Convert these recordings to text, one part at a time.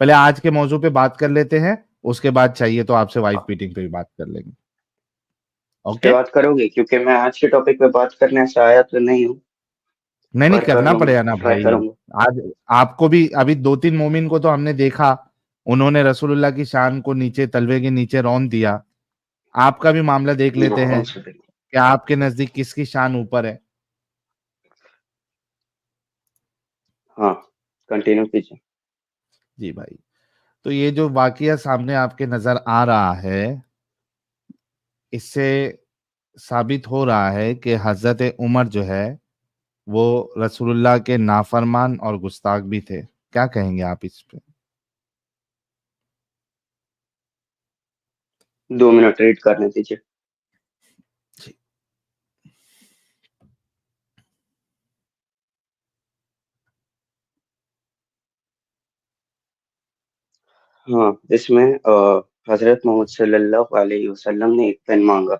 पहले आज के मौजू पे बात कर लेते हैं, उसके बाद चाहिए तो आपसे वाइफ हाँ, बीटिंग पे भी बात कर लेंगे। उसके ओके। बाद करोगे, क्योंकि मैं आज के टॉपिक पे बात करने से आया तो नहीं हूँ, नहीं नहीं, पर कर करना लूंगा, पड़ेगा ना ट्राई भाई। करूंगा। आज आपको भी, अभी 2-3 मोमिन को तो हमने देखा, उन्होंने रसूलुल्लाह की शान को नीचे, तलवे के नीचे रौंद दिया। आपका भी मामला देख लेते हैं कि आपके नजदीक किसकी शान ऊपर है। हाँ, कंटिन्यू कीजिए। जी भाई। तो ये जो वाकया सामने आपके नजर आ रहा है, इससे साबित हो रहा है कि हजरत उमर जो है वो रसूलुल्लाह के नाफरमान और गुस्ताख भी थे। क्या कहेंगे आप इस पे? 2 मिनट रीड करने दीजिए। जी। हाँ, इसमें हजरत मोहम्मद सल्लल्लाहु अलैहि वसल्लम ने एक पेन मांगा।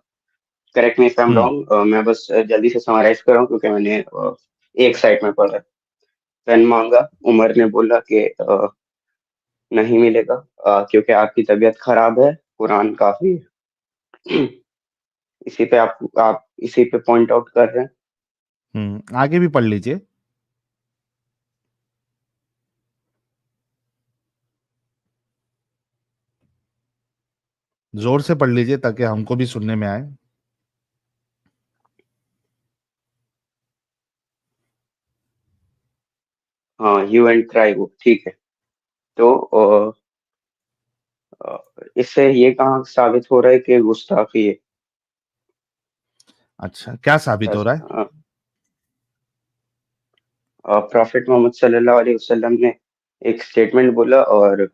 Correct me if I am hmm. Wrong, मैं बस जल्दी से समराइज कर रहा हूँ क्योंकि मैंने एक साइड में पढ़ा है। पेन मांगा, उमर ने बोला कि नहीं मिलेगा, क्योंकि आपकी तबीयत खराब है, कुरान काफी है। इसी पे आप इसी पे पॉइंट आउट कर रहे हैं। आगे भी पढ़ लीजिए। जोर से पढ़ लीजिए ताकि हमको भी सुनने में आए। हाँ, यू एंड ट्राई वो ठीक है। तो इससे ये कहाँ साबित हो रहा है कि गुस्ताखी है। अच्छा, क्या साबित हो रहा है? प्रॉफिट मोहम्मद सल्लल्लाहु अलैहि वसल्लम ने एक स्टेटमेंट बोला, और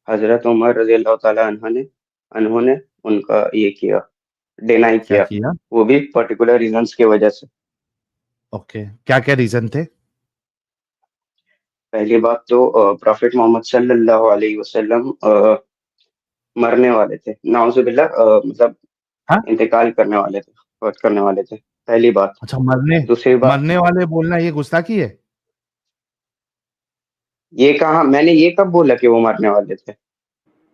हजरत उमर रजी अल्लाह ताला उन्होंने उनका ये किया, डिनाई क्या किया। किया? वो भी पर्टिकुलर रीजंस की वजह से। ओके, क्या क्या रीजन थे? पहली बात तो प्रॉफिट मोहम्मद सल्लल्लाहु अलैहि वसल्लम मरने वाले थे, नाउजुबिल्लाह, मतलब हाँ। इंतकाल करने वाले थे, फौत करने वाले थे, पहली बात। अच्छा, मरने दूसरी बात, मरने वाले बोलना ये गुस्ताखी है? ये कहा मैंने, ये कब बोला कि वो मरने वाले थे?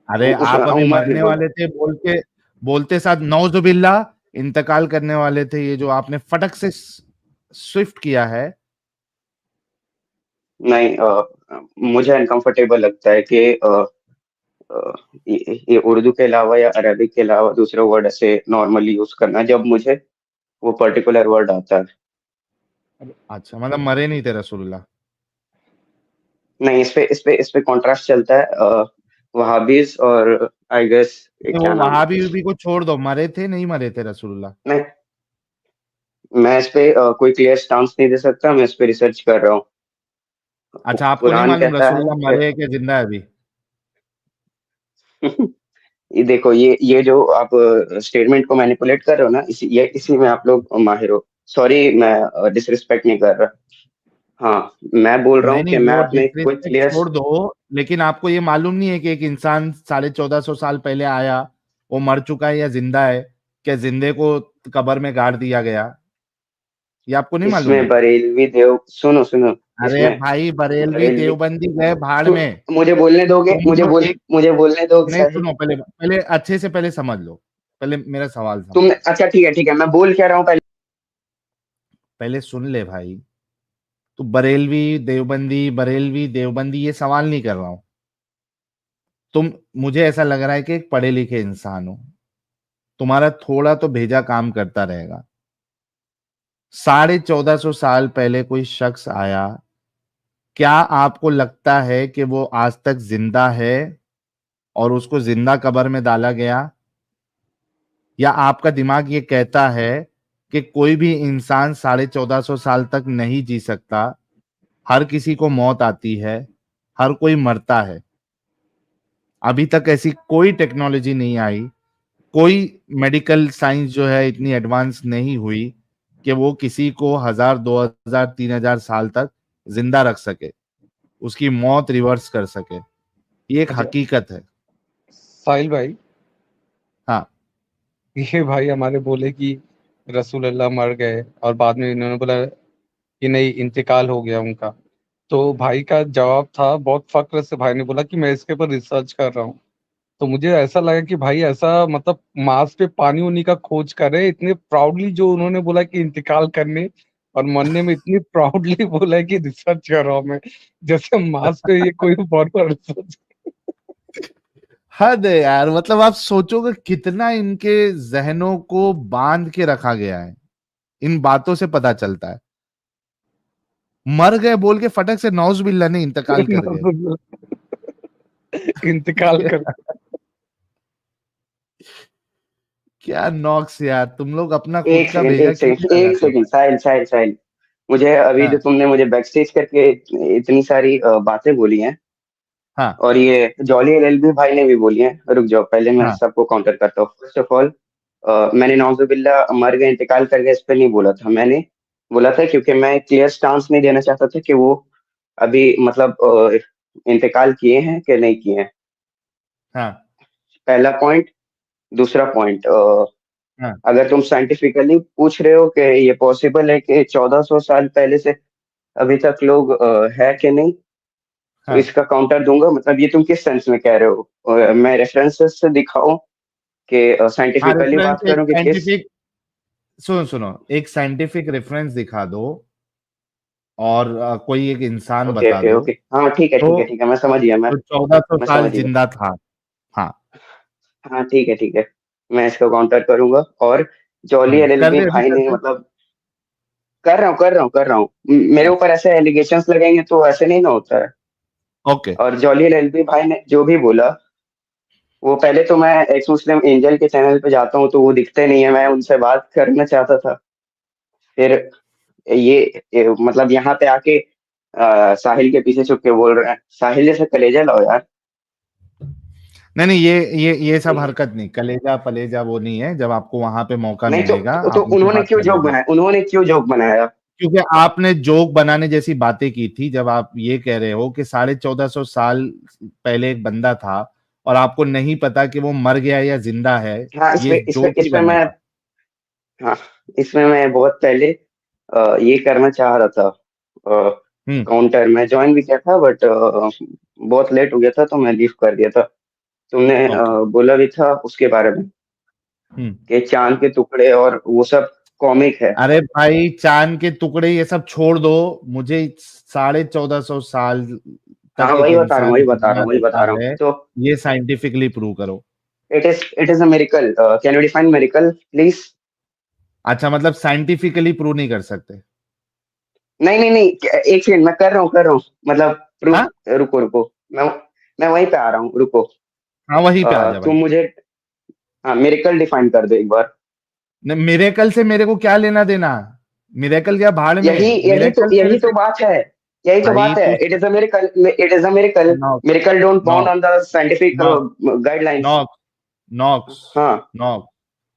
अरे आप अभी उमर ने मरने बोला। वाले थे बोल के, बोलते साथ नौजुबिल्ला इंतकाल करने वाले थे, ये जो आपने फटक से स्विफ्ट किया है। नहीं, मुझे अनकंफर्टेबल लगता है कि अ, ये उर्दू के अलावा या अरबिक के अलावा दूसरे वर्ड ऐसे नॉर्मली यूज करना जब मुझे वो पर्टिकुलर वर्ड आता है। अच्छा, मतलब मरे नहीं थे रसूलुल्लाह? नहीं, इस पे कॉन्ट्रास्ट चलता है, वहाबीज और आई गेस नहीं, क्या वो नाम है। वहाबी भी को छोड़ दो, मरे थे नहीं मरे थे रसूलुल्लाह? नहीं, मैं इस पे कोई क्लियर स्टांस नहीं दे सकता, मैं इस पे रिसर्च कर रहा हूँ। अच्छा, आपको नहीं कुरान मालूम कहता है रसूलुल्लाह कि मरे हैं कि जिंदा है अभी? ये देखो, ये जो आप स्टेटमेंट को मैनिपुलेट कर रहे हो ना, इसी में आप लोग माहिर हो। सॉरी, मैं डिसरिस्पेक्ट नहीं कर रहा। हाँ, मैं बोल रहा नहीं हूँ कि नहीं, मैं वो आपने कोई डिसरिस्पेक्ट क्लियर। छोड़ दो, लेकिन आपको ये मालूम नहीं है कि एक इंसान 1450 साल पहले आया, वो मर चुका है या जिंदा है? क्या जिंदे को कब्र में गाड़ दिया गया? ये आपको नहीं मालूम इसमें है? बरेलवी देव, सुनो सुनो। अरे इसमें भाई, बरेलवी बरेलवी, देवबंदी गए भाड़ में। मुझे बोलने दोगे, तुम जो एक, मुझे बोलने दोगे नहीं सही। सुनो, पहले पहले अच्छे से पहले समझ लो, पहले मेरा सवाल तुम समझो। अच्छा, ठीक है ठीक है, मैं बोल क्या रहा हूँ पहले। पहले सुन ले भाई। तू बरेलवी देवबंदी ये सवाल नहीं कर रहा हूं। तुम, मुझे ऐसा लग रहा है कि एक पढ़े लिखे इंसान हो, तुम्हारा थोड़ा तो भेजा काम करता रहेगा। 1450 साल पहले कोई शख्स आया, क्या आपको लगता है कि वो आज तक जिंदा है और उसको जिंदा कब्र में डाला गया? या आपका दिमाग ये कहता है कि कोई भी इंसान 1450 साल तक नहीं जी सकता, हर किसी को मौत आती है, हर कोई मरता है? अभी तक ऐसी कोई टेक्नोलॉजी नहीं आई, कोई मेडिकल साइंस जो है इतनी एडवांस नहीं हुई कि वो किसी को 1000, 2000, 3000 साल तक जिंदा रख सके, उसकी मौत रिवर्स कर सके। ये एक अच्छा, हकीकत है। साहिल भाई, हाँ। ये भाई हमारे बोले कि रसूल अल्लाह मर गए और बाद में इन्होंने बोला कि नहीं, इंतकाल हो गया उनका। तो भाई का जवाब था, बहुत फक्र से भाई ने बोला कि मैं इसके ऊपर रिसर्च कर रहा हूँ। तो मुझे ऐसा लगा कि भाई ऐसा मतलब मार्स पे पानी उन्हीं का खोज कर रहे हैं, इतने प्राउडली जो उन्होंने बोला कि इंतकाल करने और मरने में इतनी प्राउडली बोला है कि रिसर्च कर रहा हूँ मैं, जैसे मार्स पे ये कोई बहुत बड़ा रिसर्च। हद है यार, मतलब आप सोचोगे कितना इनके जहनों को बांध के रखा गया है। इन बातों से पता चलता है। मर गए बोल के फटक से नौजुबिल्ला नहीं, इंतकाल कर गए। इंतकाल कर। क्या नॉक्स यार, तुम लोग अपना खुद एक का सेकंड भेजा एक क्यों सेकंड नहीं एक लगाते हो? सेकंड, साहिल साहिल साहिल, मुझे अभी जो हाँ तुमने मुझे बैक स्टेज करके इतनी सारी बातें बोली हैं, हाँ और ये जॉली एलएलबी भाई ने भी बोली हैं, रुक जाओ पहले मैं हाँ सबको काउंटर करता हूँ। फर्स्ट ऑफ ऑल, मैंने नौजुबिल्ला मर गए इंतकाल कर गए इस पर नहीं बोला था। मैंने बोला था क्योंकि मैं क्लियर स्टांस नहीं देना चाहता था कि वो अभी मतलब इंतकाल किए हैं कि नहीं किए हैं। हाँ पहला पॉइंट। दूसरा पॉइंट, हाँ अगर तुम साइंटिफिकली पूछ रहे हो कि ये पॉसिबल है कि 1400 साल पहले से अभी तक लोग है कि नहीं, तो हाँ। इसका काउंटर दूंगा। मतलब ये तुम किस सेंस में कह रहे हो? मैं रेफरेंसेस से दिखाऊं कि हाँ साइंटिफिकली रेफरेंस, बात एक करूं कि किस? साइंटिफिक, सुनो सुनो, एक साइंटिफिक रेफरेंस दिखा दो और कोई एक इंसान ओके बता ओके दो। ओके, हाँ ठीक है तो ठीक है ठीक है, मैं समझ गया, तो 1400 मैं साल समझ गया। जिंदा था। हाँ। हाँ ठीक है ठीक है, मैं इसको काउंटर करूंगा। और जॉली कर एलएलबी दे, अभी भाई कर ने दे। मतलब, कर रहा हूँ मेरे हाँ, ऊपर ऐसे एलिगेशंस लगेंगे तो ऐसे नहीं ना होता है। ओके। और जॉली एलएलबी भाई ने जो भी बोला, वो पहले तो मैं एक्स मुस्लिम एंजल के चैनल पे जाता हूँ तो वो दिखते नहीं है, मैं उनसे बात करना चाहता था। फिर ये मतलब यहाँ पे आके साहिल के पीछे छुप के बोल रहे हैं। साहिल जैसे कलेजा लाओ यार। नहीं नहीं, ये सब हरकत नहीं, कलेजा पलेजा वो नहीं है। जब आपको वहां पे मौका नहीं मिलेगा तो आप उनसे उन्होंने बात क्यों कर जोक लेना। बनाया, उन्होंने क्यों जोक बनाया? क्योंकि आपने जोक बनाने जैसी बातें की थी जब आप ये कह रहे हो कि 1450 साल पहले एक बंदा था और आपको नहीं पता कि वो मर गया या जिंदा है। हाँ ये जोक ही इसमें बना मैं, था। हाँ इसमें मैं बहुत पहले ये करना चाह रहा था। हम्म। काउंटर मैं ज्वाइन भी किया था बट बहुत लेट हो गया था तो मैं लीव कर दिया था। तुमने ओके। बोला भी था उसके बारे में हम्म। कि चांद के टुकड़े और वो सब कॉमिक है। अरे भाई, चांद के टुकड़े ये सब छोड़ दो। मुझे 1450 साल तक हाँ एक वही बता रहा हूँ, इंसान वही बता रहा जिंदा हूँ, वही बता रहता रहा हूँ। है, तो ये साइंटिफिकली प्रूव करो। It is a miracle, can you define miracle please? अच्छा, मतलब साइंटिफिकली प्रूव नहीं कर सकते? नहीं नहीं नहीं, एक सेकंड, मैं कर रहा हूँ मतलब प्रूफ। हाँ रुको रुको, मैं वहीं पे आ रहा हूँ, रुको। हाँ, वहीं पे आ जा तुम भाई। मुझे, हाँ मिरेकल डिफाइन कर दो एक बार। मिरेकल से मेरे को क्या लेना देना? मिरेकल क्या भाड़ यही में, यही तो मिरेकल मेरे यही तो से। बात है, यही तो भाई बात है। तू, it is a miracle, it is a miracle. Knocks miracle don't bound knocks on the scientific knocks guidelines. Knocks knocks हाँ। नॉक्स।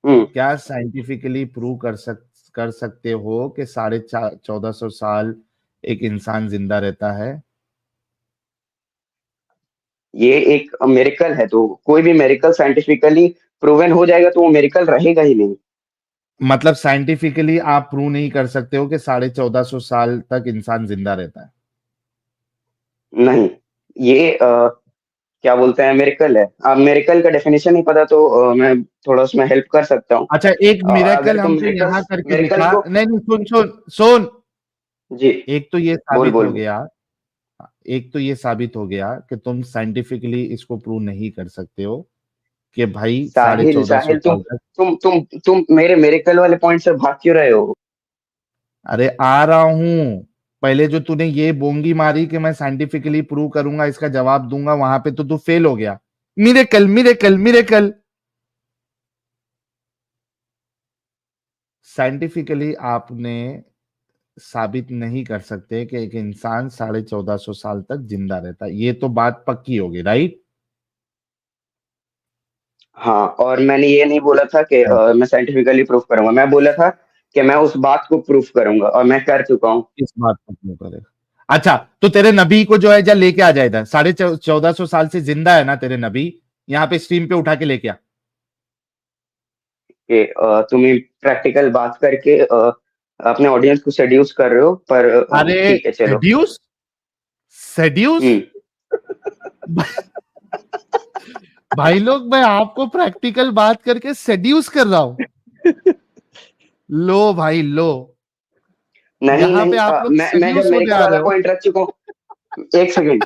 हम्म। क्या साइंटिफिकली प्रूव कर सकते हो कि 1450 साल एक इंसान जिंदा रहता है? ये एक मेरिकल है, तो कोई भी मेरिकल साइंटिफिकली प्रूवन हो जाएगा तो वो मेरिकल रहेगा ही नहीं। मतलब साइंटिफिकली आप प्रूव नहीं कर सकते हो कि 1450 साल तक इंसान जिंदा रहता है? नहीं, ये क्या बोलते हैं, मेरिकल है। अब मेरिकल का डेफिनेशन नहीं पता तो मैं थोड़ा उसमें हेल्प कर सकता हूँ। अच्छा, एक अगर मिरेकल तुम हमको मेरिकल यहाँ करके मेरिकल दिखा। को, नहीं नहीं, सुन सुन सुन। जी एक तो ये बोल साबित बोल हो बोल। गया, एक तो ये साबित हो गया कि तुम साइंटिफिकली इसको प्रूव नहीं कर सकते हो कि भाई साढ़े साहिल चौदह सौ साहिल, साल तक। तुम मेरे मेरिकल वाले पॉइंट से भाग क्यों रहे हो? अरे आ रहा हूं। पहले जो तूने ये बोंगी मारी कि मैं साइंटिफिकली प्रूव करूंगा, इसका जवाब दूंगा, वहां पे तो तू फेल हो गया। Miracle miracle miracle. साइंटिफिकली आपने साबित नहीं कर सकते कि एक इंसान 1450 साल तक जिंदा रहता है। ये तो बात पक्की होगी, राइट? हाँ, और मैंने ये नहीं बोला था कि मैं साइंटिफिकली प्रूफ करूंगा, मैं बोला था कि मैं उस बात को प्रूफ करूंगा और मैं कर चुका हूँ। किस बात पर क्यों करेगा? अच्छा, तो तेरे नबी को जो है जा लेके आ जाए इधर। 1450 साल से जिंदा है ना तेरे नबी? यहाँ पे स्ट्रीम पे उठा के लेके आ। कि तुम प्रैक्टिकल बात करके अपने ऑडियंस को सेड्यूस कर रहे हो, पर अरे ठीक है चलो। सेड्यूस? सेड्यूस? भाई लोग, मैं आपको प्रैक्टिकल बात करके सेड्यूस कर रहा हूं। लो भाई लो, नहीं यहाँ नहीं, पे आप लोग मैं जब सेड्यूस होने मेडिकल आ वाला रहे हो। को इंटरेस्ट चुका हूँ। एक सेकंड,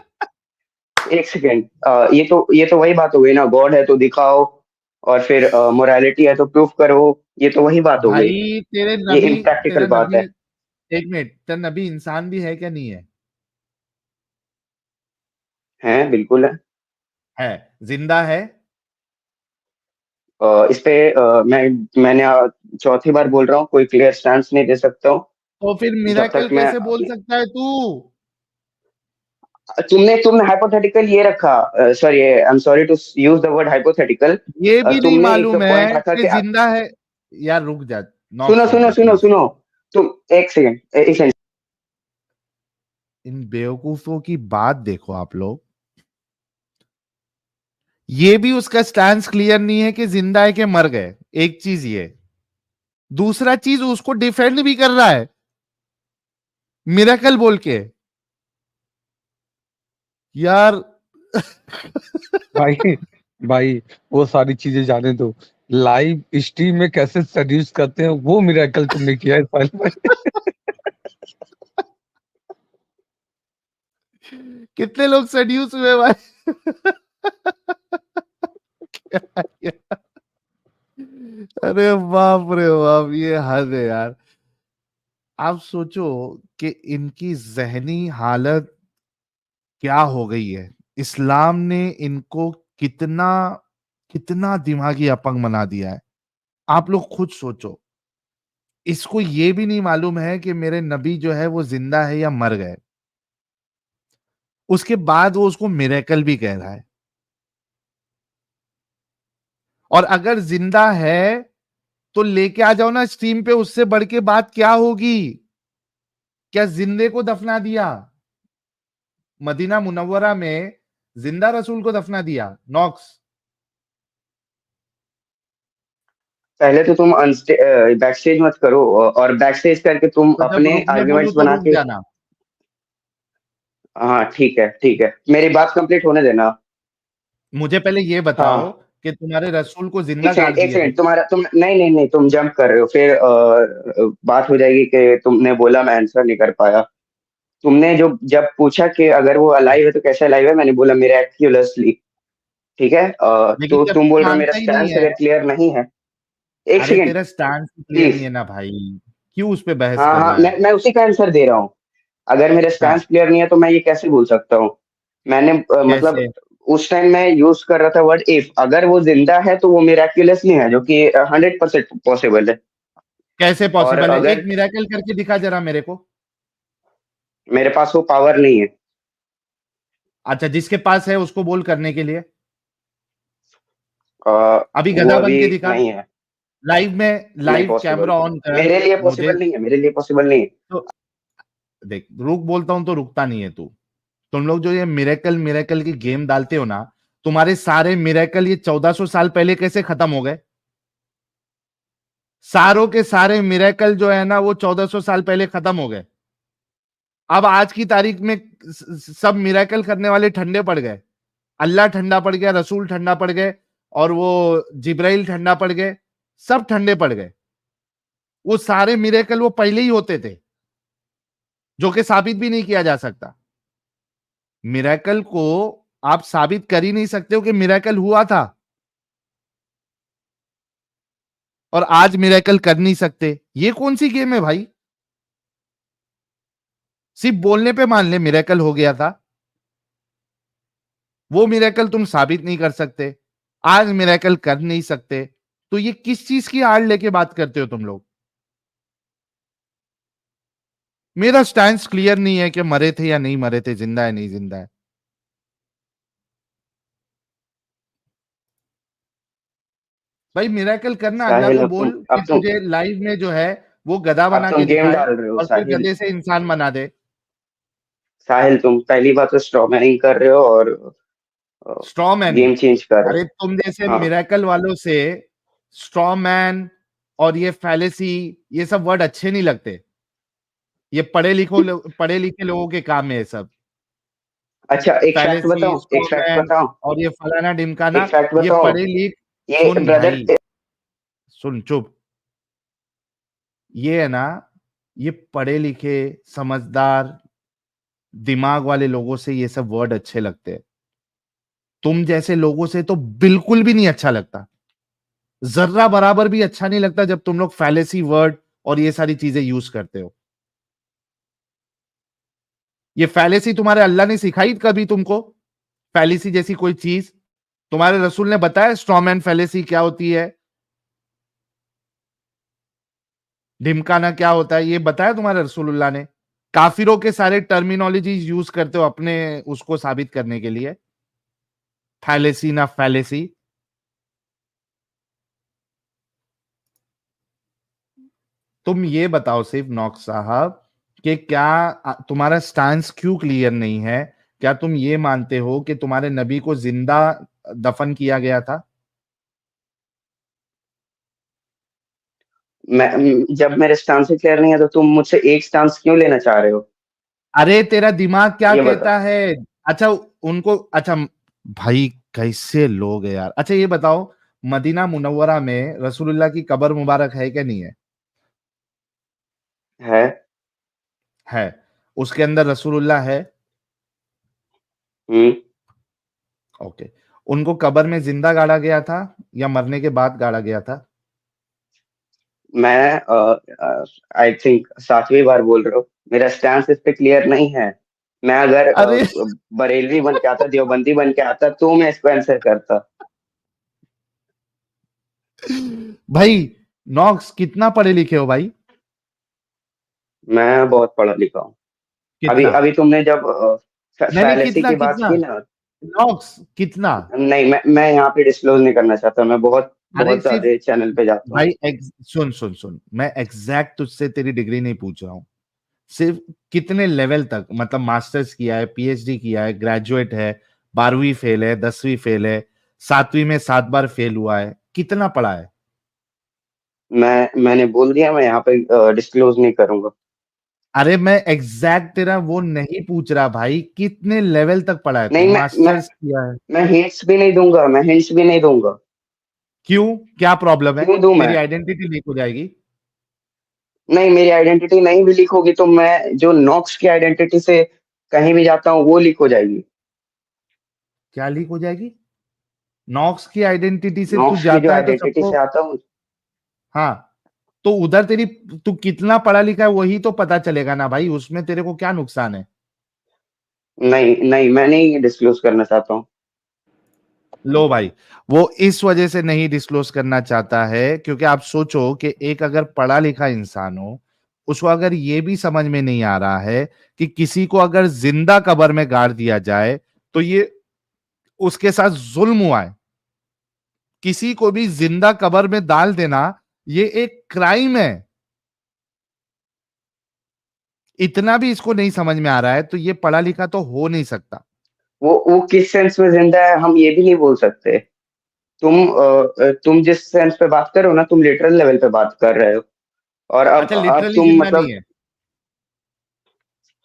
एक सेकंड, ये तो वही बात हो गई ना, गॉड है तो दिखाओ, और फिर मोरालिटी है तो प्रूफ करो, ये तो वही बात हो गई। भाई ये इम्प्रैक्टिकल बात है। एक मिनट, तेरा नबी इंसान भी है क्या? नहीं है? बिल्कुल है। है। जिंदा है? इस पे मैंने चौथी बार बोल रहा हूँ, कोई क्लियर स्टैंड नहीं दे सकता हूँ तो फिर जब मिरेकल तक मैं कैसे बोल सकता है तू? तुमने हाइपोथेटिकल ये रखा, sorry, I am sorry to use the word hypothetical. ये भी नहीं तुमने एक मालूम पॉइंट है रखा कि कि जिंदा है। यार रुक जा, सुनो नॉक्स रुक सुनो जा सुनो प्लीज। सुनो, तुम एक सेकंड, एक सेकंड। इन बेवकूफों की बात देखो आप लोग। ये भी उसका स्टैंस क्लियर नहीं है कि जिंदा है कि मर गए। एक चीज ये, दूसरा चीज उसको डिफेंड भी कर रहा है मिरेकल बोल के। यार भाई भाई, वो सारी चीजें जाने दो। लाइव स्ट्रीम में कैसे सेड्यूस करते हैं वो मिरेकल तुमने किया है साहिल भाई। कितने लोग सेड्यूस हुए भाई? अरे बाप रे बाप, ये हद है यार। आप सोचो कि इनकी जहनी हालत क्या हो गई है। इस्लाम ने इनको कितना कितना दिमागी अपंग बना दिया है। आप लोग खुद सोचो। इसको ये भी नहीं मालूम है कि मेरे नबी जो है वो जिंदा है या मर गए। उसके बाद वो उसको मिरेकल भी कह रहा है। और अगर जिंदा है तो लेके आ जाओ ना स्ट्रीम पे, उससे बढ़ के बात क्या होगी? क्या जिंदे को दफना दिया? मदीना मुनव्वरा में जिंदा रसूल को दफना दिया नॉक्स। पहले तो तुम बैक स्टेज मत करो, और बैक स्टेज करके तुम तो जब अपने रुकने बोलूं आर्ग्यूमेंट्स तो बना रुक के। जाना। हाँ ठीक है, ठीक है, मेरी बात कंप्लीट होने देना। मुझे पहले ये बताओ हाँ, कि तुम्हारे रसूल को एक जिंदा सेकंड, गाड़ एक दिए थे? सेकंड, तुम्हारा तुम नहीं नहीं नहीं, तुम जंप कर रहे हो, फिर बात हो जाएगी कि तुमने बोला मैं आंसर नहीं कर पाया। तुमने जो जब पूछा कि अगर वो अलाइव है तो कैसे अलाइव है, मैंने बोला मिराक्युलसली। ठीक है, लेकिन तो जब तुम तू बोल रहे हो मेरा मानता ही नहीं स्टैंस है। अगर क्लियर नहीं है। एक अरे सेकंड तेरा स्टैंड क्लियर नहीं प्लीज। है ना भाई, क्यों उस पे बहस हाँ कर हाँ, रहा है? मैं उसी का आंसर दे रहा हूँ। अगर मेरा हाँ, स्टैंस क्लियर नहीं है तो मैं ये कैसे बोल सकता हूँ? मैंने मतलब कैसे? उस टाइम मैं यूज कर रहा था वर्ड इफ, अगर वो जिंदा है तो वो मिराक्युलसली है, जो कि 100% पॉसिबल है। कैसे और पॉसिबल है? एक अगर मिरेकल करके दिखा जरा मेरे को। मेरे पास वो पावर नहीं है। अच्छा, जिसके पास है उसको बोल करने के लिए। अ, अभी वो गधा बन अभी के दिखा, नहीं है। लाइव में, नहीं लाइव पॉसिबल, कैमरा ऑन कर। मेरे लिए मुझे पॉसिबल नहीं है, मेरे लिए पॉसिबल नहीं है। तो देख, रुक बोलता हूं तो रुकता नहीं है तू। तुम लोग जो ये मिरेकल मिरेकल की गेम डालते हो ना, तुम्हारे सारे मिरेकल ये 1400 साल पहले कैसे खत्म हो गए? सारों के सारे मिरेकल जो है ना वो 1400 साल पहले खत्म हो गए। अब आज की तारीख में सब मिरेकल करने वाले ठंडे पड़ गए। अल्लाह ठंडा पड़ गया, रसूल ठंडा पड़ गए, और वो जिब्राइल ठंडा पड़ गए। सब ठंडे पड़ गए। वो सारे मिरेकल वो पहले ही होते थे, जो कि साबित भी नहीं किया जा सकता। मिरेकल को आप साबित कर ही नहीं सकते हो कि मिरेकल हुआ था, और आज मिरेकल कर नहीं सकते। ये कौन सी गेम है भाई? सिर्फ बोलने पे मान ले मिरेकल हो गया था, वो मिरेकल तुम साबित नहीं कर सकते, आज मिरेकल कर नहीं सकते। तो ये किस चीज की आड़ लेके बात करते हो तुम लोग? मेरा स्टैंड क्लियर नहीं है कि मरे थे या नहीं मरे थे, जिंदा है नहीं जिंदा है। भाई मिरेकल करना, अल्लाह साहिल, को बोल कि तुझे लाइव में जो है वो गधा अब बना तुम के गेम दिखाए, डाल रहे हो और फिर साहिल। गधे से इंसान बना दे। साहिल, तुम पहली बात तो स्ट्रॉमैनिंग कर रहे हो, और स्ट्रॉ मैनिंग? गेम चेंज कर रहे अरे हो। तुम जैसे हाँ, मिरेकल वालों से स्ट्रॉ मैन और ये फैलेसी, ये सब वर्ड अच्छे नहीं लगते। ये पढ़े लिखे लोगों के काम है ये सब। अच्छा, एक फैक्ट फैलेसी, बताऊं, एक फैक्ट स्ट्रॉमैन बताऊं, और ये फलाना ढिमकाना, एक फैक्ट ये बताऊं। पढ़े लिख। ये सुन ब्रदर, भाई, सुन चुप। ये है ना, ये पढ़े लिखे, समझदार, दिमाग वाले लोगों से ये सब वर्ड अच्छे लगते हैं। तुम जैसे लोगों से तो बिल्कुल भी नहीं अच्छा लगता, जर्रा बराबर भी अच्छा नहीं लगता जब तुम लोग फैलेसी वर्ड और ये सारी चीजें यूज करते हो। ये फैलेसी तुम्हारे अल्लाह ने सिखाई कभी तुमको? फैलेसी जैसी कोई चीज तुम्हारे रसूल ने बताया? स्ट्रॉमैन फैलेसी क्या होती है, ढिमकाना क्या होता है, ये बताया तुम्हारे रसूलुल्लाह ने? काफिरों के सारे टर्मिनोलॉजी यूज करते हो अपने उसको साबित करने के लिए, फैलेसी ना फैलेसी। तुम ये बताओ सिर्फ नौक साहब कि क्या तुम्हारा स्टैंस क्यों क्लियर नहीं है? क्या तुम ये मानते हो कि तुम्हारे नबी को जिंदा दफन किया गया था? जब मेरे स्टांस से क्लियर नहीं है तो तुम मुझसे एक स्टांस क्यों लेना चाह रहे हो, अरे तेरा दिमाग क्या ये कहता बताओ। है? अच्छा, उनको अच्छा, भाई कैसे लोग हैं यार। अच्छा ये बताओ, मदीना मुनव्वरा में रसूलुल्लाह की कब्र मुबारक है क्या नहीं है? है। है। उसके अंदर रसूलुल्लाह है? हम्म। ओके। उनको कब्र में जिंदा गाड़ा गया था या मरने के बाद गाड़ा गया था? मैं आई थिंक 7वीं बार बोल रहा हूँ, मेरा स्टैंस इस पे क्लियर नहीं है। मैं अगर अरे बरेलवी बन के आता, देवबंदी बन के आता, तो मैं इसको आंसर करता। भाई, नॉक्स कितना पढ़े लिखे हो भाई? मैं बहुत पढ़ा लिखा हूँ। अभी कितना? अभी तुमने जब नहीं नहीं, फैलेसी कितना की बात कितना? की ना। नॉक्स कितना? नहीं, मैं यहाँ पे डिस्क्लोज नहीं करना चाहता, मैं बहुत अरे बहुत सिर्फ, ज्यादा चैनल पे जाता हूँ। भाई सुन सुन सुन, मैं एग्जैक्ट तुझसे तेरी डिग्री नहीं पूछ रहा हूँ। सिर्फ कितने लेवल तक, मतलब मास्टर्स किया है, पीएचडी किया है, ग्रेजुएट है, 12वीं फेल है, 10वीं फेल है, 7वीं में 7 बार फेल हुआ है, कितना पढ़ा है? मैंने बोल दिया, मैं यहाँ पे डिस्क्लोज नहीं करूंगा। अरे मैं एग्जैक्ट तेरा वो नहीं पूछ रहा भाई, कितने लेवल तक पढ़ा है तू? नहीं, मैं मास्टर्स किया है? मैं हिंट्स भी नहीं दूंगा, मैं हिंट्स भी नहीं दूंगा। क्यों, क्या प्रॉब्लम है? क्यों दूं मैं? तेरी आइडेंटिटी लीक हो जाएगी। नहीं, मेरी आइडेंटिटी नहीं भी लीक होगी तो मैं जो नॉक्स की आइडेंटिटी से कहीं भी जाता हूँ वो लीक हो जाएगी। क्या लीक हो जाएगी? नॉक्स की आइडेंटिटी से तू नॉक्स की जो जाता है तो आइडेंटिटी सबको, से आता हूँ। हाँ, तो उधर तेरी, तू कितना पढ़ा लिखा है वही तो पता चलेगा ना भाई, उसमें तेरे को क्या नुकसान है? नहीं नहीं, मैं नहीं डिस्क्लोज करना चाहता हूँ। लो भाई, वो इस वजह से नहीं डिस्क्लोज करना चाहता है क्योंकि आप सोचो कि एक अगर पढ़ा लिखा इंसान हो, उसको अगर ये भी समझ में नहीं आ रहा है कि किसी को अगर जिंदा कब्र में गाड़ दिया जाए तो ये उसके साथ जुल्म हुआ है। किसी को भी जिंदा कब्र में डाल देना ये एक क्राइम है। इतना भी इसको नहीं समझ में आ रहा है तो ये पढ़ा लिखा तो हो नहीं सकता। वो किस सेंस में जिंदा है हम ये भी नहीं बोल सकते। तुम जिस सेंस पे बात कर रहे हो ना, तुम लिटरल लेवल पे बात कर रहे हो। और अच्छा, अब लिटरली तुम जिंदा नहीं मतलब, है?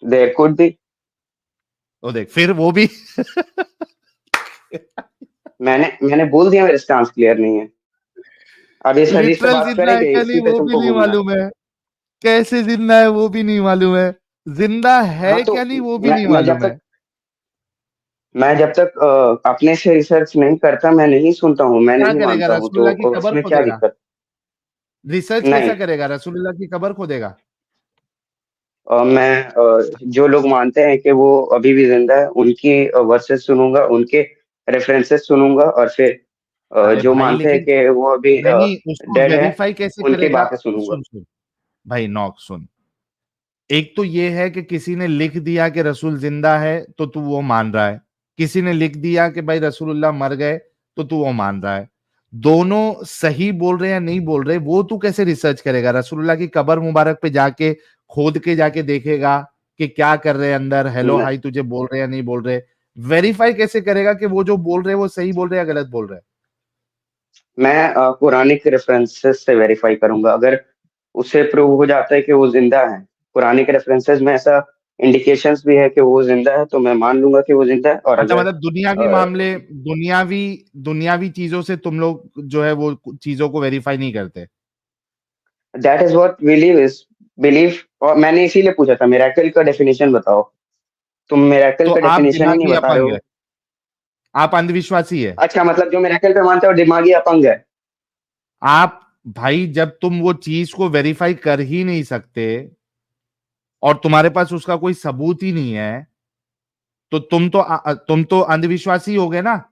There could be. तो देख फिर वो भी मैंने बोल दिया, मेरा स्टांस क्लियर नहीं है। अब इस हदीस पे लिटरल बात जिंदा है करेंगे, क्या नहीं इसी पे वो भी तुमको नहीं घूमना है। मालूम है, कैसे जिंदा है वो भी नहीं मालूम है, जिंदा हाँ है तो क्या नहीं वो भी मैं नहीं मैं जब मालूम है। तक मैं जब तक अपने से रिसर्च नहीं करता, मैं नहीं सुनता हूँ, मैं क्या नहीं करेगा, मानता हूँ, तो रसूलुल्लाह की कब्र उसमें क्या खोदेगा? दिक्कत? रिसर्च नहीं। कैसा करेगा, रसूलुल्लाह की कब्र खोदेगा? मैं जो लोग मानते हैं कि वो अभी भी जिंदा है, उनकी वर्सेस सुनूंगा, उनके रेफरेंसेस सुनूंगा, और फिर अरे जो भाई मानते हैं लेकिन, कि वो अभी नहीं उसको डेड है, वेरीफाई कैसे उनकी करेगा? बातें सुनूंगा। सुन सुन भाई, नॉक सुन। एक तो ये है कि किसी ने लिख दिया कि रसूल जिंदा है तो तू वो मान रहा है, किसी ने लिख दिया कि भाई रसूलुल्लाह मर गए तो तू वो मान रहा है। दोनों सही बोल रहे हैं या नहीं बोल रहे वो तू कैसे रिसर्च करेगा? रसूलुल्लाह की कब्र मुबारक पे जाके खोद के जाके देखेगा कि क्या कर रहे हैं अंदर, हेलो न- हाई तुझे बोल रहे हैं या नहीं बोल रहे? वेरीफाई कैसे करेगा कि वो जो बोल रहे हैं वो सही बोल रहे हैं या गलत बोल रहे हैं? मैं पुरानिक रेफरेंसेस से वेरीफाई करूंगा, अगर उससे प्रूव हो जाता है कि वो जिंदा है। पुरानिक रेफरेंसेस में ऐसा इंडिकेशंस भी है कि वो जिंदा है, तो मैं मान लूंगा कि वो जिंदा है। और अच्छा, अगर मतलब दुनियावी मामले, दुनियावी चीजों से तुम लोग जो है वो चीजों को वेरीफाई नहीं करते? That is what believe. और मैंने इसीलिए पूछा था मिरेकल का डेफिनेशन बताओ। तुम मिरेकल तो का आप डेफिनेशन ही नहीं दिमागी बता रहे अपंग हो। है, आप अंधविश्वासी है। अच्छा, मतलब जो मिरेकल पे मानता है वो दिमागी अपंग है। आप भाई, जब तुम वो चीज को वेरीफाई कर ही नहीं सकते और तुम्हारे पास उसका कोई सबूत ही नहीं है, तो तुम तो अंधविश्वासी हो गए ना।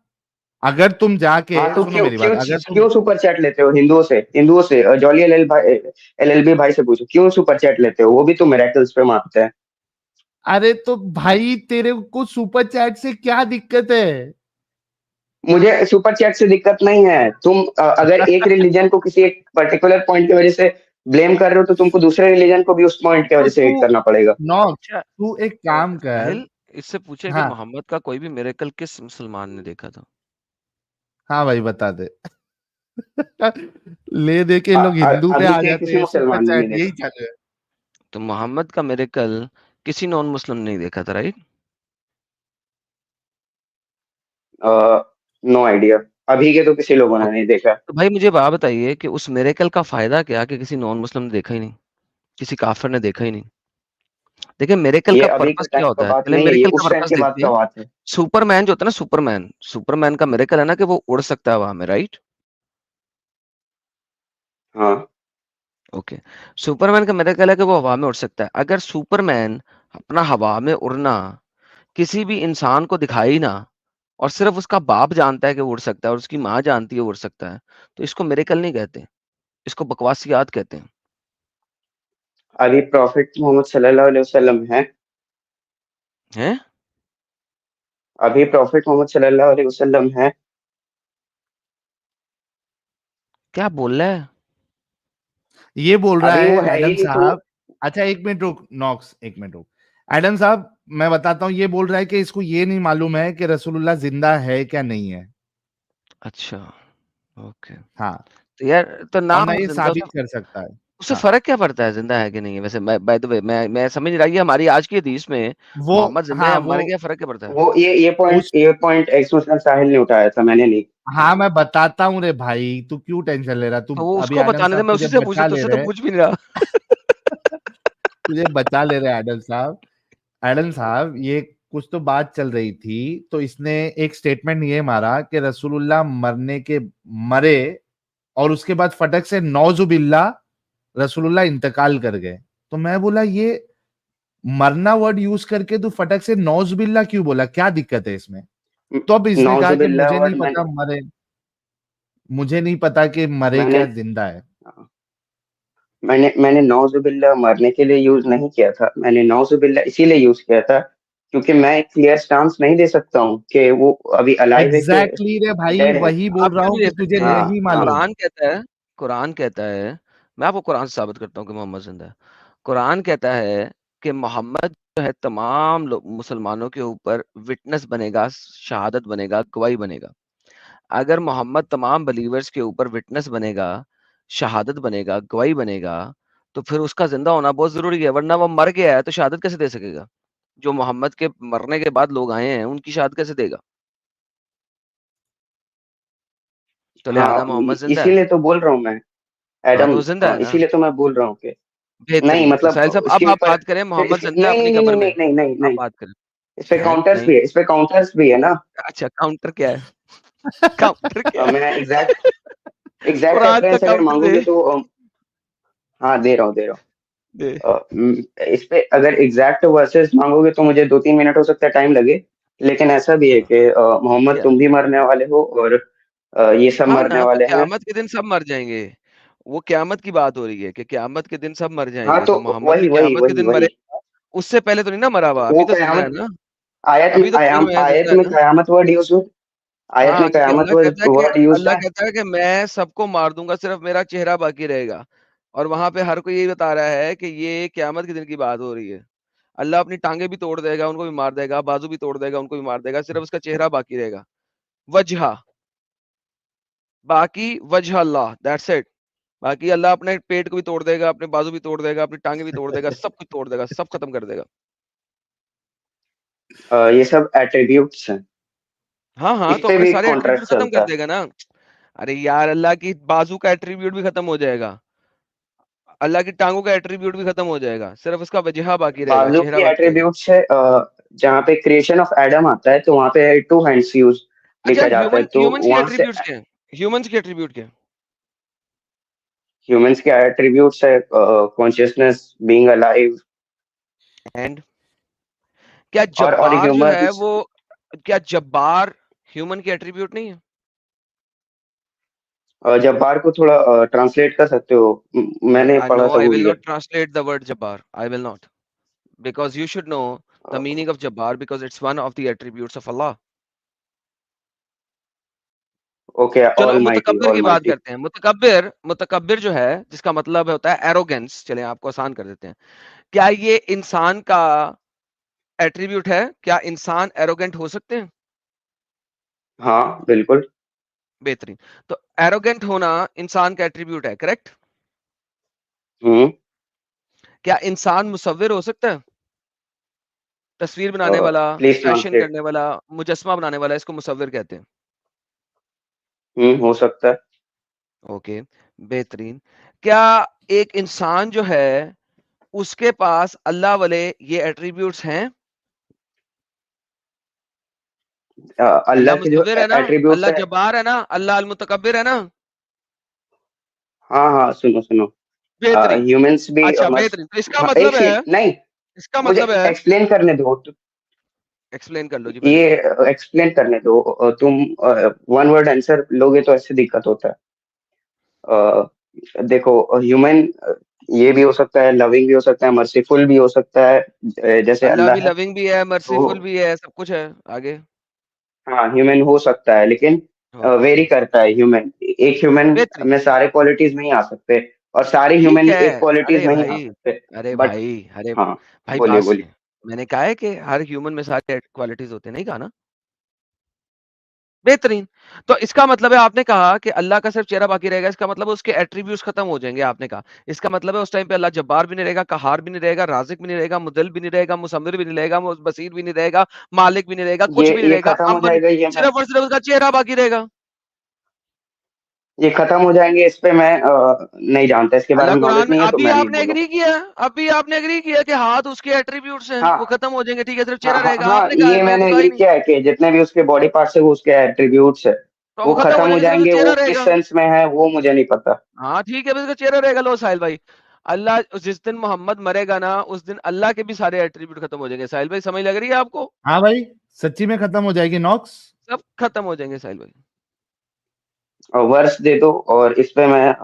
अगर तुम जाके, हाँ, तो सुनो क्यों मेरी बात, क्यों अगर तुम, क्यों सुपर चैट लेते हो हिंदुओं से जॉली एलएलबी भाई से पूछो, क्यों सुपर चैट लेते हो? वो भी तो मिरेकल्स पे मानते हैं। अरे तो भाई तेरे को सुपर चैट से क्या दिक्कत है? मुझे सुपर चैट से दिक्कत नहीं है। तुम अगर एक रिलीजन को किसी एक पर्टिकुलर पॉइंट की वजह से ब्लेम कर रहे हो, तो तुमको दूसरे रिलीजन को भी उस पॉइंट की तो वजह से तू, हिट करना पड़ेगा। नॉक्स, अच्छा, तू एक काम कर। साहिल, इससे पूछे कि हाँ मोहम्मद का कोई भी मिरेकल किस मुसलमान ने देखा था? हाँ भाई, बता दे। ले दे के लोग हिंदू पे अभी आ के जाते किसी हैं, सुपर मुसलमान ने नहीं चैट यही देखा। चालू है। तो मोहम्मद का मिरेकल किसी नॉन मुस्लिम ने नहीं देखा था, राइट? No idea. अभी के तो किसी लोगों ने ओके, नहीं देखा। तो भाई मुझे बात बताइए कि उस मिरेकल का फायदा क्या कि किसी नॉन मुस्लिम ने देखा ही नहीं, किसी काफिर ने देखा ही नहीं। देखिए मिरेकल ये का अभी के पर्पस क्या टाइम का होता है, बात पहले नहीं है, ये मिरेकल का उस टाइम पर्पस के बाद देखते का हैं। बात है। सुपरमैन जो होता है ना, सुपरमैन सुपरमैन का मिरेकल है ना कि वो उड़ सकता है हवा में, राइट? हाँ। ओके, सुपरमैन का मिरेकल है कि वो हवा में उड़ सकता है। अगर सुपरमैन अपना हवा में उड़ना किसी भी इंसान को दिखाई ना, और सिर्फ उसका बाप जानता है कि वो उड़ सकता है और उसकी माँ जानती है वो उड़ सकता है, तो इसको मिरेकल नहीं कहते, इसको बकवासियात कहते हैं। अभी प्रॉफिट मोहम्मद सल्लल्लाहु अलैहि वसल्लम है। हैं? अभी प्रॉफिट मोहम्मद सल्लल्लाहु अलैहि वसल्लम है। क्या बोल रहा है? ये बोल रहा अभी है वो है ही एडम नहीं, तो साहब। अच्छा एक मिनट रुक नॉक्स, एक मिनट रुक। एडम साहब, मैं बताता हूँ, ये बोल रहा है कि इसको ये नहीं मालूम है कि रसूलुल्लाह जिंदा है क्या नहीं है। अच्छा, ओके। हाँ, तो यार, तो और नाम मैं ये जिंदा, साबित कर सकता है। उससे हाँ, फर्क क्या पड़ता है जिंदा है कि नहीं है? वैसे मैं बाय द वे मैं समझ रहा, ये हमारी आज की हदीस में वो, मोहम्मद जिंदा है हाँ या वो मर गया, फर्क क्या पड़ता है? वो उस, ये पॉइंट एक्स मुस्लिम साहिल ने उठाया था, मैंने नहीं। हाँ मैं बताता हूँ रे भाई, तू क्यों टेंशन ले रहा? तू तो वो अभी उसको एडम बताने दे, साहब मैं तुझे उसी से पूछूं, बचा ले तुझसे तो रहे हैं। पूछ भी नहीं रहा। तुझे बचा ले रहे हैं एडम साहब। एडम साहब, ये कुछ तो बात चल रही थी, तो इसने एक स्टेटमेंट ये मारा कि रसूलुल्लाह मरे और उसके बाद फटक से नौजुबिल्ला रसूलुल्लाह इंतकाल कर गए। तो मैं बोला, ये मरना वर्ड यूज करके तू फटक से नौजुबिल्ला क्यों बोला, क्या दिक्कत है इसमें? तो अब इसने कहा कि नाउजुबिल्लाह मुझे नहीं वर्ड पता मरे, मुझे नहीं पता कि मरे मैंने क्या जिंदा है। मैंने नाउजुबिल्लाह मरने के लिए यूज नहीं किया था। मैंने नाउजुबिल्लाह इसीलिए यूज किया था क्योंकि मैं एक क्लियर स्टांस नहीं दे सकता हूँ कि वो अभी अलाइव है कि एग्जैक्टली रे भाई, डेड है। वही आप बोल रहा क्यों हूँ नहीं दे कि तुझे सकते? नहीं मालूम। कुरान कहता है, कुरान कहता है, मैं आपको कुरान से साबित करता हूँ कि मोहम्मद जिंदा है। कुरान कहता है कि मोहम्मद जो है तमाम मुसलमानों के ऊपर विटनेस बनेगा, शहादत बनेगा, गवाही बनेगा। अगर मोहम्मद तमाम बलीवर्स के ऊपर विटनेस बनेगा, शहादत बनेगा, गवाही बनेगा, तो फिर उसका जिंदा होना बहुत जरूरी है, वरना वो मर गया है तो शहादत कैसे दे सकेगा? जो मोहम्मद के मरने के बाद लोग आए हैं उनकी शहादत कैसे देगा? तो लिहाजा हाँ, मोहम्मद जिंदा है। इसीलिए तो बोल रहा हूँ मैं। हाँ, एडम, तो वो जिंदा हाँ, है ना। इसीलिए तो मैं बोल रहा हूँ कि नहीं, बेहतरीन। तो मतलब साहिल साहब, अब इसके आप ऊपर बात करें फिर मोहम्मद जिंदा है नहीं अपनी नहीं नहीं कब्र नहीं में। नहीं नहीं नहीं आप नहीं। बात करें। इस पे हैं? काउंटर्स नहीं? भी है, इस पे काउंटर्स भी है ना। अच्छा, काउंटर क्या है? काउंटर क्या मैं है? एग्जैक्ट कुरान का रेफरेंस अगर काउंटर दे। मांगोगे तो हाँ, दे रहा दे। हूँ। इस पे अगर एग्जैक्ट वर्सेस मांगोगे तो मुझे 2-3 मिनट हो सकता है टाइम लगे। लेकिन ऐसा भी है हाँ, कि मोहम्मद, क्या? तुम भी मरने वाले हो और ये सब हाँ मरने ना, तो वाले हैं। क्यामत के दिन सब मर जाएंगे। वो क्यामत की बात हो रही है कि क्यामत के दिन सब मर हाँ, जाएंगे, तो तो मोहम्मद भी वही वही क्यामत के वही दिन वही मरेगा। उससे पहले तो नहीं ना मरा हुआ, वो अभी तो जिंदा है कयामत, ना। अभी तो कई रोया जिंदा आयत है में ना। कयामत वर्ड यूज हुआ। आयत हाँ, में क्योंकि कयामत वर्ड यूज अल्लाह है। कहता है कि मैं सबको मार दूंगा, सिर्फ मेरा चेहरा बाकी रहेगा। और वहां पे हर कोई यही बता रहा है कि ये क्यामत के दिन की बात हो रही है। अल्लाह अपनी टांगे भी तोड़ देगा, उनको भी मार देगा, बाजू भी तोड़ देगा, उनको भी मार देगा, सिर्फ उसका चेहरा बाकी रहेगा। वजहा, बाकी वजह अल्लाह, दैट्स इट। बाकी अल्लाह अपने पेट को भी तोड़ देगा, अपने बाजू भी तोड़ देगा, अपनी टांगे भी तोड़ देगा, सब कुछ तोड़ देगा, सब खत्म कर देगा। ये सब एट्रीब्यूट्स हैं, हाँ हाँ, इस तो पे अपने भी सारे एट्रीब्यूट कॉन्ट्रैक्ट खत्म चलता कर है। देगा ना। अरे यार, अल्लाह की बाजू का एट्रीब्यूट भी खत्म हो जाएगा, अल्लाह की टांगों का एट्रीब्यूट भी खत्म हो जाएगा, सिर्फ उसका वजह बाकी रहेगा, बाजू चेहरा की बाकी रहेगा। एट्रीब्यूट्स है, जहाँ पे क्रिएशन ऑफ एडम आता है तो वहाँ पे 2 हैंड्स यूज अच्छा, लिखा जाता है, तो ह्यूमंस की वहां से एट्रीब्यूट्स क्या है? ह्यूमंस की एट्रीब्यूट क्या है? ह्यूमंस के एट्रीब्यूट्स है कॉन्शियसनेस, बीइंग अलाइव, एंड क्या और जब्बार जो है ह्यूमंस। वो, क्या जब्बार ह्यूमन की एट्रीब्यूट नहीं है? जब्बार को थोड़ा ट्रांसलेट कर सकते हो? मैंने I पढ़ा know था I भूल will गया। not translate the word jabbar. I will not, because you should know the meaning of jabbar, because it's one of the attributes of Allah. Okay, चलो ऑलमाइटी, मुतकब्बिर की बात ऑलमाइटी। करते हैं। मुतकब्बिर, मुतकब्बिर जो है जिसका मतलब होता है एरोगेंस, चलें आपको आसान कर देते हैं। क्या ये इंसान का एट्रीब्यूट है? क्या इंसान एरोगेंट हो सकते हैं? हाँ बिल्कुल। बेहतरीन। तो एरोगेंट होना इंसान का एट्रीब्यूट है, करेक्ट? हम्म। क्या इंसान मुसव्विर हो सकता है? तस्वीर बनाने वाला, प्लीज फैशन ट्रांसलेट। करने वाला, मुजस्समा बनाने वाला, इसको मुसव्विर कहते हैं। हो सकता है। ओके, बेहतरीन। क्या एक इंसान जो है उसके पास अल्लाह वाले ये एट्रीब्यूट्स हैं? अल्लाह अल्लाह के जो मुसव्विर है ना, एट्रीब्यूट्स अल्लाह है। जब्बार है ना, अल्लाह अल मुतकब्बिर है ना। हाँ हाँ, सुनो सुनो, बेहतरीन। ह्यूमंस भी अच्छा बेहतरीन, तो इसका हाँ, एक मतलब है, सेकंड, नहीं, इसका मुझे मतलब है, एक्सप्लेन करने दो एक्सप्लेन कर लो जी पहले। ये एक्सप्लेन करने दो। तुम वन वर्ड आंसर लोगे तो ऐसे दिक्कत होता है। देखो, ह्यूमन ये भी हो सकता है, लविंग भी हो सकता है, मर्सीफुल भी हो सकता है, जैसे अल्लाह अल्लाह भी है। लविंग भी है, तो मर्सीफुल भी है, सब कुछ है। आगे। हाँ, ह्यूमन हो सकता है, लेकिन ओके, वेरी करता है ह्यूमन। एक ह्यूमन बेहतरीन। में सारे क्वालिटीज नहीं आ सकते, और सारे ठीक ह्यूमन है। एक क्वालिटीज अरे नहीं आ भाई, सकते। अरे बट भाई, अरे हाँ, भाई, बोलिए बात बोलिए। सुने। मैंने कहा है कि हर ह्यूमन में सारे क्वालिटीज होते हैं, नहीं कहा ना? बेहतरीन। तो इसका मतलब है, आपने कहा कि अल्लाह का सिर्फ चेहरा बाकी रहेगा, इसका मतलब है उसके एट्रीब्यूट्स खत्म हो जाएंगे, आपने कहा। इसका मतलब है उस टाइम पे अल्लाह जब्बार भी नहीं रहेगा, कहार भी नहीं रहेगा, राज़िक भी नहीं रहेगा, मुदल भी नहीं रहेगा, मुसम्मिर भी नहीं रहेगा, बसीर भी नहीं रहेगा, मालिक भी नहीं रहेगा, कुछ भी नहीं ये रहेगा, खत्म हो अब जाएगा, ये मैं, सिर्फ और सिर्फ उसका चेहरा बाकी रहेगा। ये खत्म हो जाएंगे, इस पे मैं नहीं जानता, इसके बारे अल्लाह में नॉलेज कुरान में नहीं है, तो अभी मैं नहीं आपने बोलूंगा। एग्री किया, अभी आपने एग्री किया कि हाथ उसके एट्रीब्यूट्स हैं, वो हाँ खत्म हो जाएंगे, ठीक है, सिर्फ हाँ चेहरा हाँ रहेगा। हाँ, आपने कहा है, ये मैंने तो मैंने कहा ही एग्री नहीं। किया है कि जितने भी उसके बॉडी पार्ट्स है वो उसके एट्रीब्यूट्स है। तो वो वो खत्म हो खत्म हो जाएंगे, सिर्फ जाएंगे, चेहरा वो किस रहेगा। सेंस में है वो मुझे नहीं पता। हाँ ठीक है, बस इसका चेहरा रहेगा। लो साहिल भाई, अल्लाह जिस दिन मोहम्मद मरेगा ना, उस दिन अल्लाह के भी सारे एट्रीब्यूट खत्म हो जाएंगे। साहिल भाई, समझ लग रही है आपको? हाँ भाई, सच्ची में खत्म हो जाएगी नॉक्स। सब खत्म हो जाएंगे साहिल भाई। वर्स दे दो, और इस पे मैं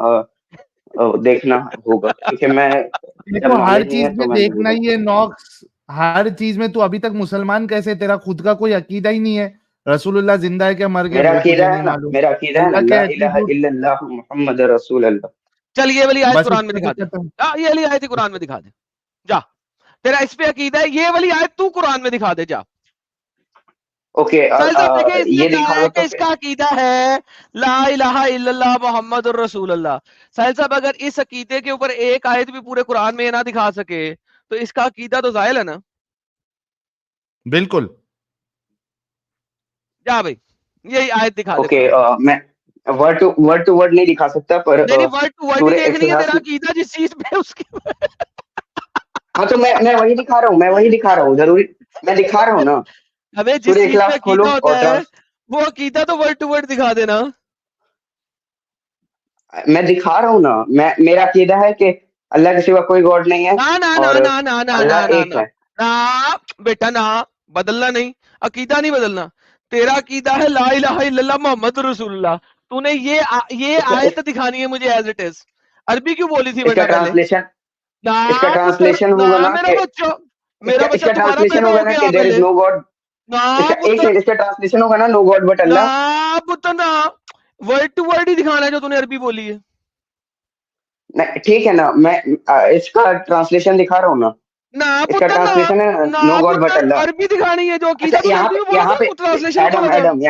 देखना होगा, क्योंकि मैं, जब देखो, हर नॉलेज नहीं है चीज तो में मैं नहीं देखना बोलूंगा। ही है नॉक्स। हर चीज में तू अभी तक मुसलमान कैसे? तेरा खुद का कोई अकीदा ही नहीं है। रसूलुल्लाह जिंदा है क्या मर गए मेरा वो तुझे अकीदा नहीं है ना, मालूम। मेरा अकीदा है ना, अल्लाह के ला इलाहा एट्रीब्यूट, इल्लल्लाह मुहम्मद रसूल अल्लाह। चल ये वाली आयत बस कुरान में इतना तो दिखा दे। खत्म। ये वाली आयत ही कुरान में दिखा दे। जा, तेरा इस पे अकीदा है, ये वाली आयत तू कुरान में दिखा दे, जा। ओके, साहिल साहब देखिए, इसने ये कहा दिखाओ है कि तो फिर। इसका अकीदा है ला इलाहा इल्लल्लाह मुहम्मदुर रसूलुल्लाह। साहिल साहब, अगर इस अकीदे के ऊपर एक आयत भी पूरे कुरान में ये ना दिखा सके, तो इसका अकीदा तो जाहिल है ना। बिल्कुल। जा भाई, यही आयत दिखा दे ओके, कुरान में। मैं वर्ड टू वर्ड नहीं दिखा सकता, पर नहीं नहीं, वर्ड टू वर्ड ही सूरह देखनी है, तेरा 188। अकीदा जिस चीज पे उसकी। हाँ, तो मैं वही दिखा रहा हूँ, मैं वही दिखा रहा हूँ, जरूरी, मैं दिखा रहा हूँ ना। हमें जिस सूर्य चीज पे क्लास खोलो अकीदा होता और है, वो अकीदा तो वर्ड टू वर्ड दिखा देना। मैं दिखा रहा हूँ ना, मैं, मेरा अकीदा है कि अल्लाह के सिवा कोई गॉड नहीं है, ना ना ना और ना ना ना ना अल्लाह ना एक ना है। ना, बेटा ना, बदलना नहीं, अकीदा नहीं बदलना। तेरा अकीदा है ला इलाहा इल्लल्लाह मुहम्मद रसूलुल्लाह। तूने ये इसका आयत दिखानी है मुझे एज इट इज। अरबी क्यों बोली थी इसका बेटा पहले? ट्रांसलेशन, ना इसका पुत्र, ट्रांसलेशन ना होगा ना मेरा कि, बच्चा, इसका मेरा बच्चा इसका तुम्हारा ट्रांसलेशन पैदा होगा हो ना गया कि देयर इज पहले। No god. ना इसका एक पुत्र, सेकंड, इसका ट्रांसलेशन होगा ना, नो गॉड बट ना अल्लाह। पुत्र, ना, वर्ड टू वर्ड ही दिखाना है जो तूने अरबी बोली है। नहीं, ठीक है ना, मैं इसका ट्रांसलेशन दिखा रहा हूँ ना। ना इसका पुत्र, ना, ट्रांसलेशन है ना नो गॉड बट पुत्र, अल्लाह। अरबी दिखानी है। जो अच्छा, अकीदा तूने अरबी में बोला यहाँ था, पे वो ट्रांसलेशन में बोला एडम था। एडम,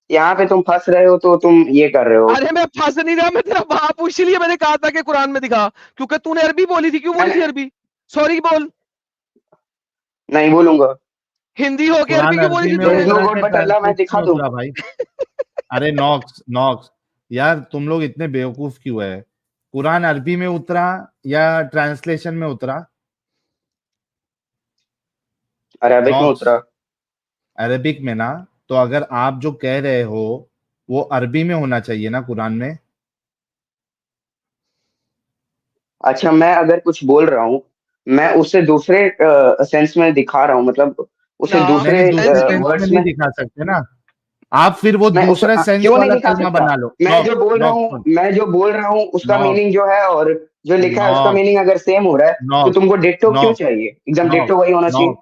यहाँ पे तुम फंस रहे हो, तो तुम ये कर रहे हो। अरे मैं फंस नहीं रहा, मैं तेरा बाप हूं, इसीलिए मैंने कहा था कि कुरान में दिखा, क्योंकि तूने अरबी बोली थी। क्यों बोली मैंने थी अरबी? सॉरी बोल। नहीं बोलूंगा। हिंदी हो के कुरान अरबी क्यों बोली अरबी थी में There is तूने? no उतरा God के but Allah, मैं ट्रांसलेट दिखा में दूं। उतरा भाई। अरे नॉक्स यार, तुम लोग इतने बेवकूफ क्यों है? कुरान अरबी में उतरा या ट्रांसलेशन में उतरा? अरबिक में नॉक्स उतरा। अरबिक में ना, तो अगर आप जो कह रहे हो वो अरबी में होना चाहिए ना कुरान में। अच्छा, मैं अगर कुछ बोल रहा हूँ, मैं उससे दूसरे सेंस में दिखा रहा हूँ, मतलब उसे ना, नहीं नहीं, दूसरे दूसरे सेंस में वर्ड्स नहीं में। दिखा सकते ना आप, फिर वो मैं उस दूसरे सेंस क्यों नहीं वाला दिखा कलमा सकता? बना लो। मैं जो बोल रहा नॉक्स हूँ, मैं जो बोल रहा हूँ उसका नॉक्स मीनिंग जो है और जो लिखा है उसका नॉक्स मीनिंग अगर सेम हो रहा है, तो नॉक्स तुमको डिट्टो क्यों नॉक्स चाहिए? एकदम नॉक्स डिट्टो वही होना चाहिए। नॉक्स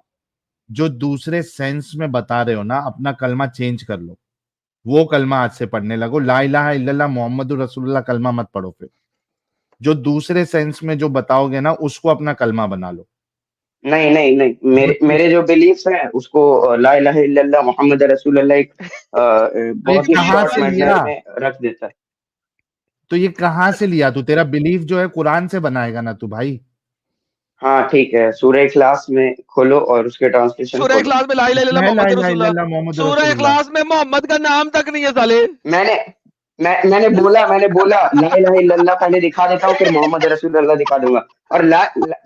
जो दूसरे सेंस में बता रहे हो ना, अपना कलमा चेंज कर लो। वो कलमा आज से पढ़ने लगो, ला इलाहा इल्लल्लाह मोहम्मदुर रसूलुल्लाह कलमा मत पढ़ो। फिर जो दूसरे सेंस में जो बताओगे ना, उसको अपना कलमा बना लो। नहीं नहीं नहीं, जो मेरे जो बिलीफ्स हैं उसको ला इलाहा इल्लल्लाह मोहम्मद रसूलुल्लाह एक तो ये बहुत ही कहाँ शॉर्ट से मैनर लिया? में रख देता है। तो ये कहाँ से लिया? तू तेरा बिलीफ जो है कुरान से बनाएगा ना तू भाई। हाँ ठीक है, सूरह इखलास में खोलो और उसके ट्रांसलेशन सूरह खोलो। इखलास में ला इलाहा इसमें इल्लल्लाह है ला मोहम्मद इलाहा रसूलुल्लाह। इल्लल्लाह मोहम्मद सूरह रसूलुल्लाह। इखलास में मोहम्मद का नाम तक नहीं है साले। मैंने बोला ला इलाहा इल्लल्लाह पहले दिखा देता हूँ, फिर मोहम्मद रसूलुल्लाह दिखा दूंगा। और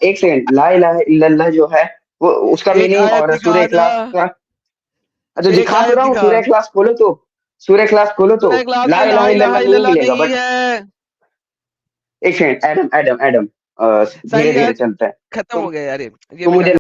एक सेकंड, ला इलाहा इल्लल्लाह जो है वो उसका एक मीनिंग आयत और सूरह दिखा ना, इखलास का। तो एक दिखा तो आयत रहा हूँ, दिखा। सूरह इखलास खोलो तो। सूरह इखलास खोलो तो सूरह इखलास ला में ला इलाहा इलाहा इल्लल्लाह नहीं इल्लल्लाह मिलेगा। नहीं बट है। एक सेकंड, एडम एडम एडम, धीरे सही है, धीरे चलता है। खत्म हो गया यार ये तुम मुझे बेटा।